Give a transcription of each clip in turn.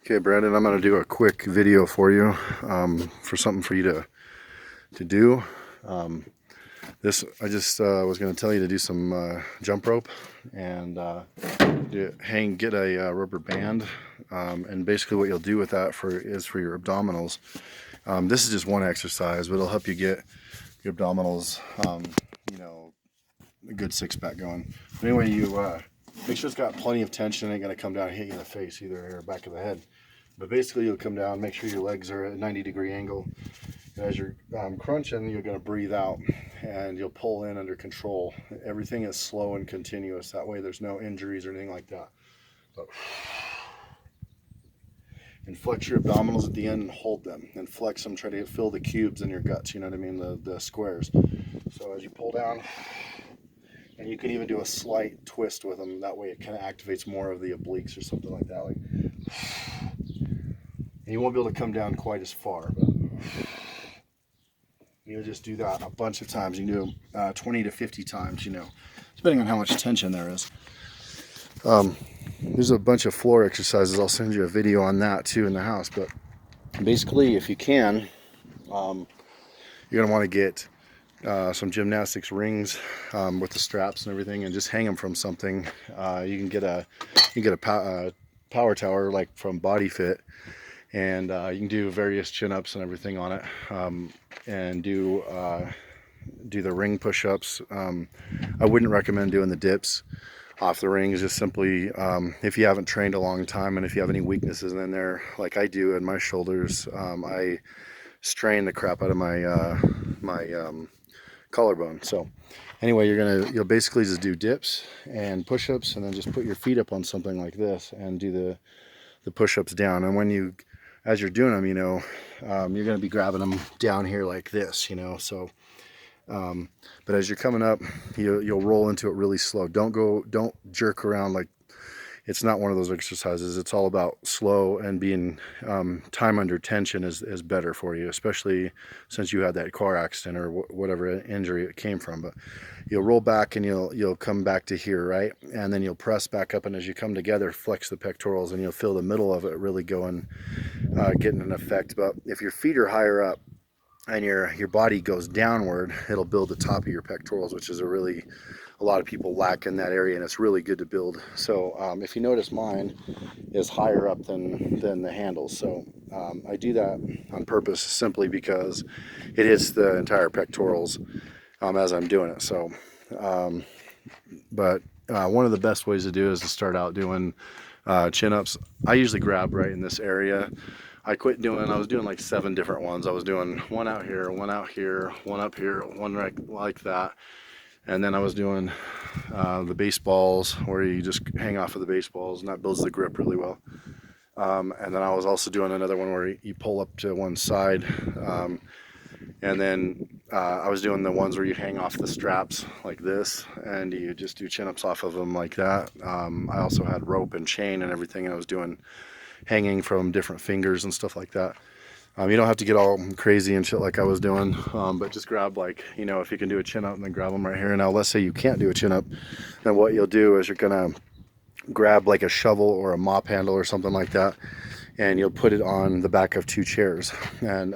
Okay, Brandon, I'm going to do a quick video for you, for something for you to do. I just was going to tell you to do some jump rope and get a rubber band, and basically what you'll do with that is for your abdominals. This is just one exercise, but it'll help you get your abdominals, you know, a good six-pack going. But anyway, you make sure it's got plenty of tension. It ain't going to come down and hit you in the face either, or back of the head. But basically, you'll come down, make sure your legs are at a 90-degree angle. And as you're crunching, you're going to breathe out and you'll pull in under control. Everything is slow and continuous. That way there's no injuries or anything like that. So, and flex your abdominals at the end and hold them. And flex them, try to fill the cubes in your guts, you know what I mean, the squares. So as you pull down, and you can even do a slight twist with them. That way it kind of activates more of the obliques or something like that. And you won't be able to come down quite as far, but you'll just do that a bunch of times. You can do 20 to 50 times, you know, depending on how much tension there is. There's a bunch of floor exercises. I'll send you a video on that too in the house. But basically, if you can, you're gonna want to get some gymnastics rings with the straps and everything, and just hang them from something. You can get a power tower like from Bodyweight. And you can do various chin-ups and everything on it, and do the ring push-ups. I wouldn't recommend doing the dips off the rings, just simply if you haven't trained a long time, and if you have any weaknesses in there, like I do in my shoulders. I strain the crap out of my collarbone. So anyway, you'll basically just do dips and push-ups, and then just put your feet up on something like this and do the push-ups down. And as you're doing them, you know, you're going to be grabbing them down here like this, you know. So, but as you're coming up, you'll roll into it really slow. Don't jerk around. Like, it's not one of those exercises. It's all about slow, and being time under tension is better for you, especially since you had that car accident or whatever injury it came from. But you'll roll back and you'll come back to here, right? And then you'll press back up, and as you come together, flex the pectorals, and you'll feel the middle of it really going, getting an effect. But if your feet are higher up and your body goes downward, it'll build the top of your pectorals, which is a lot of people lack in that area, and it's really good to build. So if you notice, mine is higher up than the handles. So I do that on purpose, simply because it hits the entire pectorals as I'm doing it. So but one of the best ways to do it is to start out doing chin-ups. I usually grab right in this area. I was doing like 7 different ones. I was doing one out here, one out here, one up here, one right like that. And then I was doing the baseballs, where you just hang off of the baseballs, and that builds the grip really well. And then I was also doing another one where you pull up to one side. And then I was doing the ones where you hang off the straps like this, and you just do chin-ups off of them like that. I also had rope and chain and everything. I was doing hanging from different fingers and stuff like that. You don't have to get all crazy and shit like I was doing, but just grab, like, you know, if you can do a chin-up, and then grab them right here. Now, let's say you can't do a chin-up, then what you'll do is you're gonna grab like a shovel or a mop handle or something like that, and you'll put it on the back of 2 chairs, and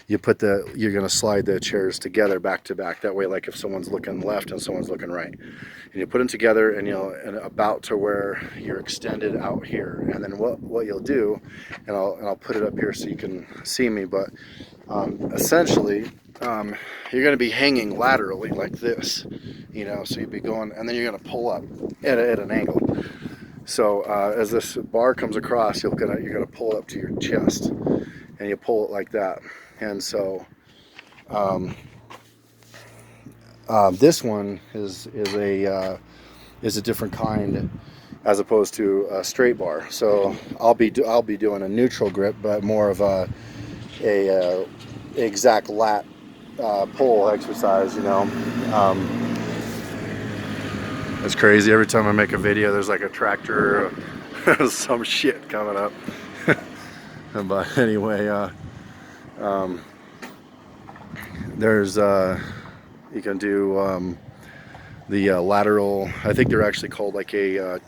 you're gonna slide the chairs together back to back. That way, like if someone's looking left and someone's looking right, and you put them together, and about to where you're extended out here. And then what you'll do, and I'll put it up here so you can see me, but essentially you're gonna be hanging laterally like this, you know. So you'd be going, and then you're gonna pull up at an angle. So as this bar comes across, you're gonna pull it up to your chest, and you pull it like that. And so this one is a different kind, as opposed to a straight bar. So I'll be doing a neutral grip, but more of a exact lat pull exercise, you know. It's crazy. Every time I make a video, there's like a tractor or some shit coming up. But anyway, there's you can do lateral. I think they're actually called like a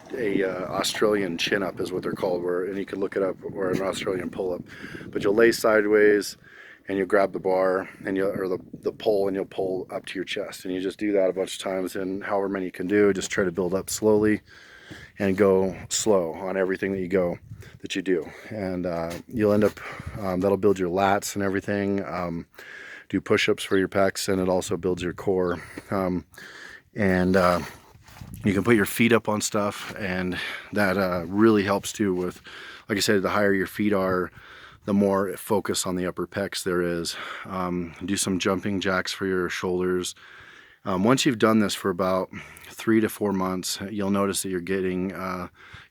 Australian chin up is what they're called. Where, and you can look it up, or an Australian pull up. But you'll lay sideways and you'll grab the bar and or the pole, and you'll pull up to your chest, and you just do that a bunch of times, and however many you can do. Just try to build up slowly and go slow on everything that you do, and you'll end up that'll build your lats and everything. Do push-ups for your pecs, and it also builds your core. And you can put your feet up on stuff, and that really helps too with, like I said, the higher your feet are, the more focus on the upper pecs there is. Do some jumping jacks for your shoulders. Once you've done this for about 3 to 4 months, you'll notice that you're getting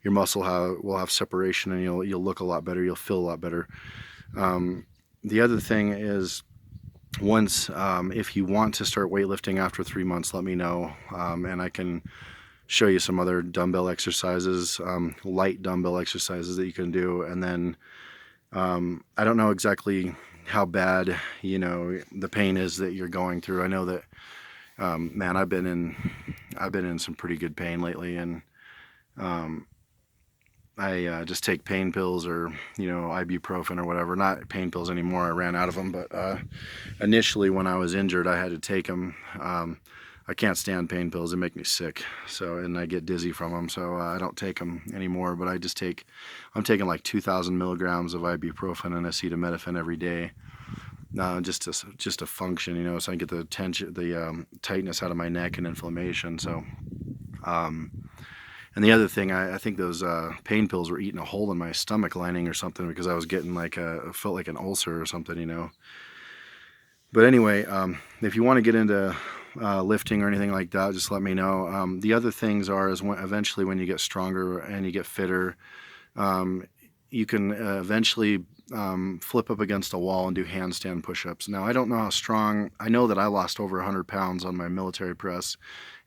your muscle will have separation, and you'll look a lot better. You'll feel a lot better. The other thing is, once if you want to start weightlifting after 3 months, let me know, and I can show you some other dumbbell exercises, light dumbbell exercises that you can do. And then I don't know exactly how bad the pain is that you're going through. I know that man, I've been in some pretty good pain lately, and I just take pain pills, or ibuprofen or whatever. Not pain pills anymore, I ran out of them, but initially when I was injured I had to take them. I can't stand pain pills, they make me sick, and I get dizzy from them, so I don't take them anymore. But I'm taking like 2,000 milligrams of ibuprofen and acetaminophen every day, just to function, so I get the tension, the tightness out of my neck and inflammation. So and the other thing, I think those pain pills were eating a hole in my stomach lining or something, because I was getting felt like an ulcer or something. But anyway, if you want to get into lifting or anything like that, just let me know. The other things is eventually when you get stronger and you get fitter, you can eventually flip up against a wall and do handstand push-ups. Now, I don't know how strong. I know that I lost over 100 pounds on my military press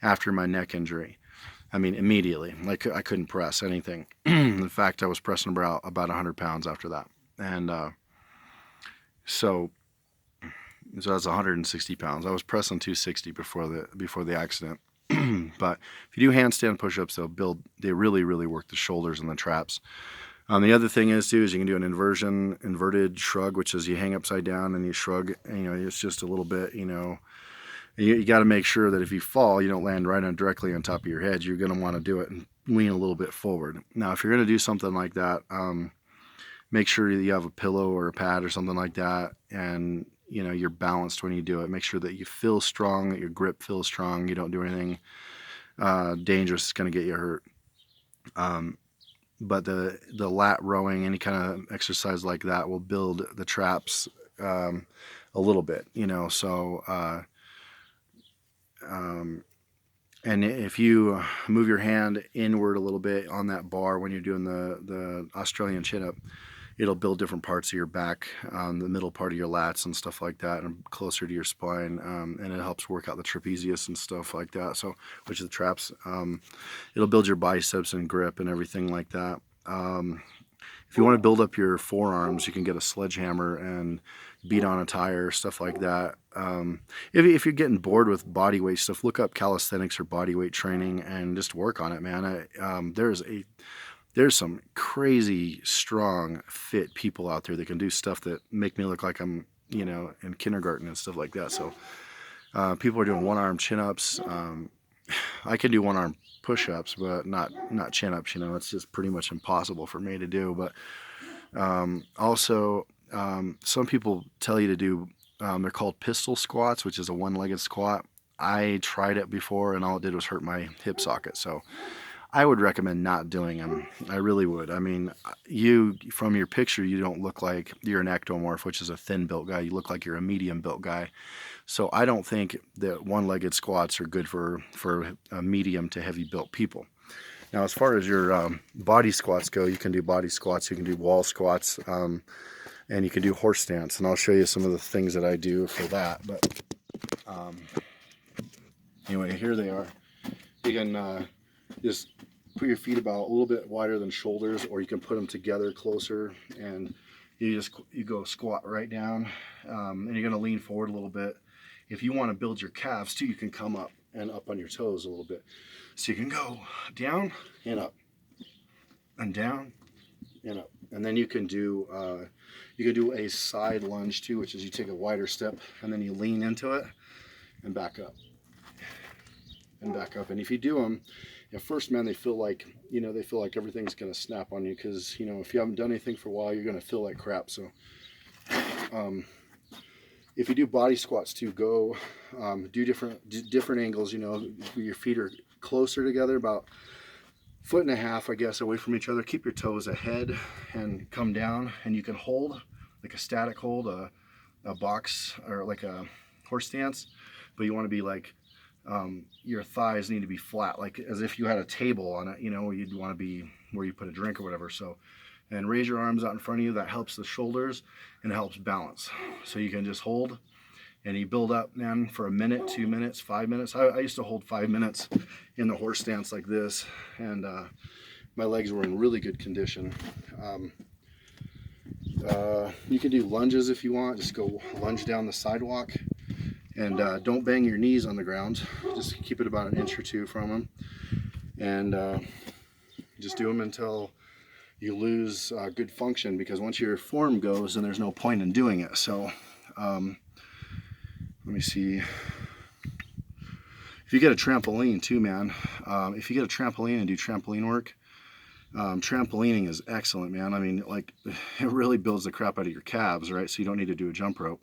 after my neck injury. I mean, immediately. Like, I couldn't press anything. In fact, I was pressing about 100 pounds after that. And so that's 160 pounds. I was pressing 260 before the accident. But if you do handstand push-ups, they really, really work the shoulders and the traps. The other thing is you can do an inverted shrug, which is you hang upside down and you shrug. It's just a little bit, you got to make sure that if you fall, you don't land right directly on top of your head. You're going to want to do it and lean a little bit forward. Now, if you're going to do something like that, make sure that you have a pillow or a pad or something like that, and you're balanced when you do it. Make sure that you feel strong, that your grip feels strong. You don't do anything dangerous that's going to get you hurt. But the lat rowing, any kind of exercise like that, will build the traps a little bit. So. And if you move your hand inward a little bit on that bar when you're doing the Australian chin-up, it'll build different parts of your back, the middle part of your lats and stuff like that, and closer to your spine, and it helps work out the trapezius and stuff like that, which is the traps. It'll build your biceps and grip and everything like that. If you want to build up your forearms, you can get a sledgehammer and beat on a tire, stuff like that. If you're getting bored with body weight stuff, look up calisthenics or body weight training and just work on it, man. There's some crazy strong, fit people out there that can do stuff that make me look like I'm, in kindergarten and stuff like that. So people are doing one-arm chin-ups. I can do one-arm push-ups, but not chin-ups. It's just pretty much impossible for me to do. But also, some people tell you to do, they're called pistol squats, which is a one-legged squat. I tried it before, and all it did was hurt my hip socket. So I would recommend not doing them. I really would. I mean, from your picture, you don't look like you're an ectomorph, which is a thin-built guy. You look like you're a medium-built guy. So I don't think that one-legged squats are good for medium to heavy-built people. Now, as far as your body squats go, you can do body squats, you can do wall squats, and you can do horse stance. And I'll show you some of the things that I do for that. But anyway, here they are. You can just put your feet about a little bit wider than shoulders, or you can put them together closer, and you go squat right down, and you're going to lean forward a little bit. If you want to build your calves too, you can come up and up on your toes a little bit. So you can go down and up and down and up. And then you can do a side lunge too, which is you take a wider step and then you lean into it and back up and back up. And if you do them at first, man, they feel like everything's gonna snap on you, because if you haven't done anything for a while, you're gonna feel like crap. So if you do body squats too, go do different angles. Your feet are closer together, about 1.5 feet, I guess, away from each other. Keep your toes ahead and come down, and you can hold like a static hold, a box, or like a horse stance, but you want to be like your thighs need to be flat, like as if you had a table on it, where you'd want to be where you put a drink or whatever. So, and raise your arms out in front of you. That helps the shoulders and it helps balance. So you can just hold, and you build up, man, for 1 minute, 2 minutes, 5 minutes. I used to hold 5 minutes in the horse stance like this, and my legs were in really good condition. You can do lunges if you want. Just go lunge down the sidewalk, and don't bang your knees on the ground. Just keep it about 1 inch or 2 from them, and just do them until you lose good function, because once your form goes, then there's no point in doing it. So let me see. If you get a trampoline too, man, if you get a trampoline and do trampoline work, trampolining is excellent, man. I mean, like, it really builds the crap out of your calves, right? So you don't need to do a jump rope.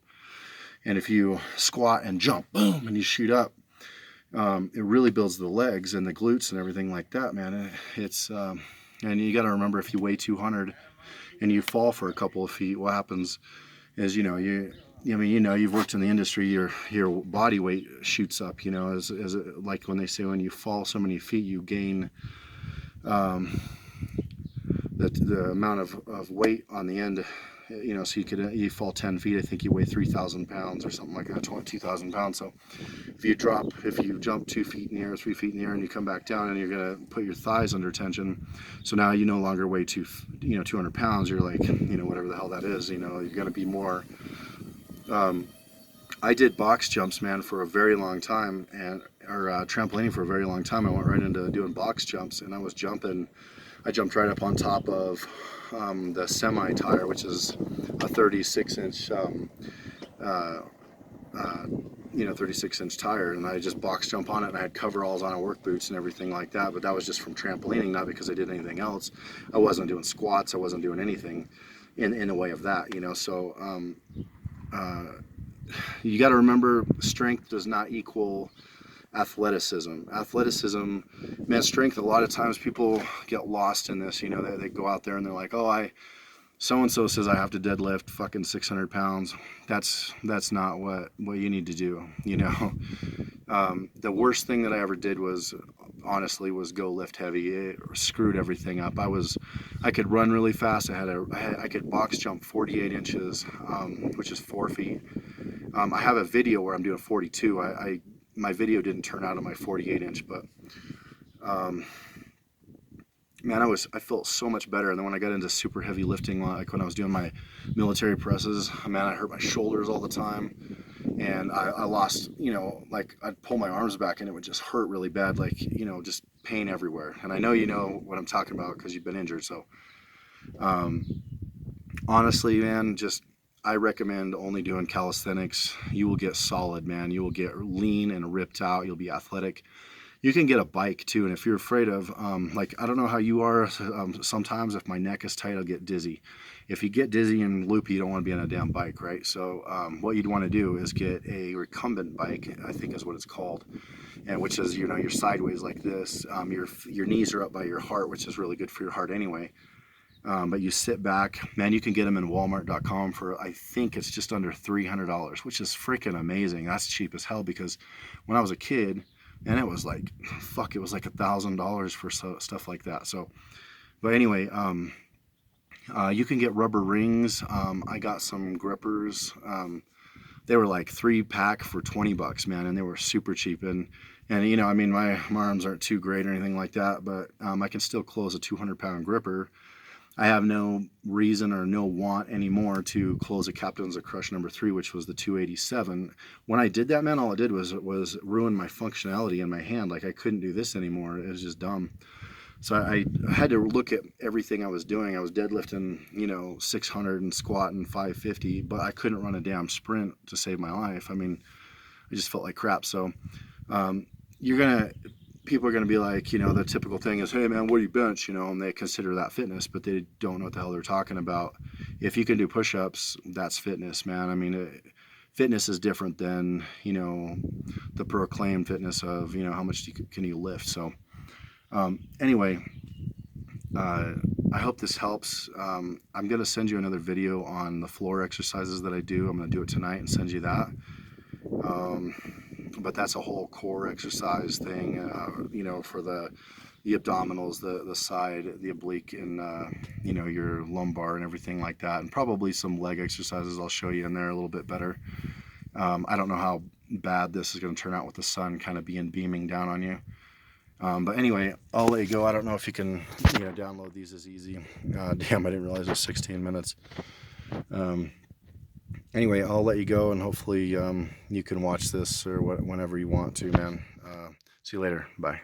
And if you squat and jump, boom, and you shoot up, it really builds the legs and the glutes and everything like that, man. It's and you got to remember, if you weigh 200 and you fall for a couple of feet, what happens is, you've worked in the industry, your body weight shoots up, as like when they say, when you fall so many feet, you gain the amount of weight on the end, so you fall 10 feet, I think you weigh 3,000 pounds or something like that, 2,000 pounds. So if you jump 2 feet in the air, 3 feet in the air, and you come back down, and you're gonna put your thighs under tension, so now you no longer weigh 200 pounds. You're like, whatever the hell that is. You're gonna be more. I did box jumps, man, for a very long time, or trampolining for a very long time. I went right into doing box jumps, and I jumped right up on top of the semi tire, which is a 36-inch 36-inch tire, and I just box jump on it, and I had coveralls on and work boots and everything like that. But that was just from trampolining, not because I did anything else. I wasn't doing squats, I wasn't doing anything in the way of that, so you got to remember, strength does not equal athleticism. Man, strength, a lot of times people get lost in this. They go out there and they're like, oh, so-and-so says I have to deadlift fucking 600 pounds. That's not what you need to do. The worst thing that I ever did was go lift heavy. It screwed everything up. I could run really fast. I could box jump 48 inches, which is 4 feet. I have a video where I'm doing 42. My video didn't turn out on my 48-inch, but man, I felt so much better. And then when I got into super heavy lifting, like when I was doing my military presses, man, I hurt my shoulders all the time, and I lost, like I'd pull my arms back and it would just hurt really bad, like, just pain everywhere. And I know you know what I'm talking about because you've been injured. So honestly, man, I recommend only doing calisthenics. You will get solid, man. You will get lean and ripped out. You'll be athletic. You can get a bike too, and if you're afraid of, like, I don't know how you are, sometimes if my neck is tight, I'll get dizzy. If you get dizzy and loopy, you don't want to be on a damn bike, right? So what you'd want to do is get a recumbent bike, I think is what it's called, and which is, you're sideways like this. Your knees are up by your heart, which is really good for your heart anyway. But you sit back, man. You can get them in Walmart.com for, I think it's just under $300, which is freaking amazing. That's cheap as hell, because when I was a kid, and it was like, it was like $1,000 for stuff like that. So, but anyway, you can get rubber rings. I got some grippers. They were like 3-pack for $20, man, and they were super cheap. And I mean, my arms aren't too great or anything like that, but I can still close a 200-pound gripper. I have no reason or no want anymore to close a Captain's of Crush number 3, which was the 287. When I did that, man, all it did was ruin my functionality in my hand. Like I couldn't do this anymore. It was just dumb. So I had to look at everything I was doing. I was deadlifting, you know, 600 and squatting 550, but I couldn't run a damn sprint to save my life. I mean, I just felt like crap. So people are gonna be like, you know, the typical thing is, hey man, what do you bench? You know, and they consider that fitness, but they don't know what the hell they're talking about. If you can do push-ups, that's fitness, man. I mean, fitness is different than, you know, the proclaimed fitness of, you know, how much can you lift. So anyway, I hope this helps. I'm gonna send you another video on the floor exercises that I do. I'm gonna do it tonight and send you that. But that's a whole core exercise thing, you know, for the abdominals, the side, the oblique, and you know, your lumbar and everything like that, and probably some leg exercises I'll show you in there a little bit better. I don't know how bad this is going to turn out with the sun kind of beaming down on you. But anyway, I'll let you go. I don't know if you can, you know, download these as easy. Damn, I didn't realize it was 16 minutes. Anyway, I'll let you go, and hopefully you can watch this or whenever you want to, man. See you later. Bye.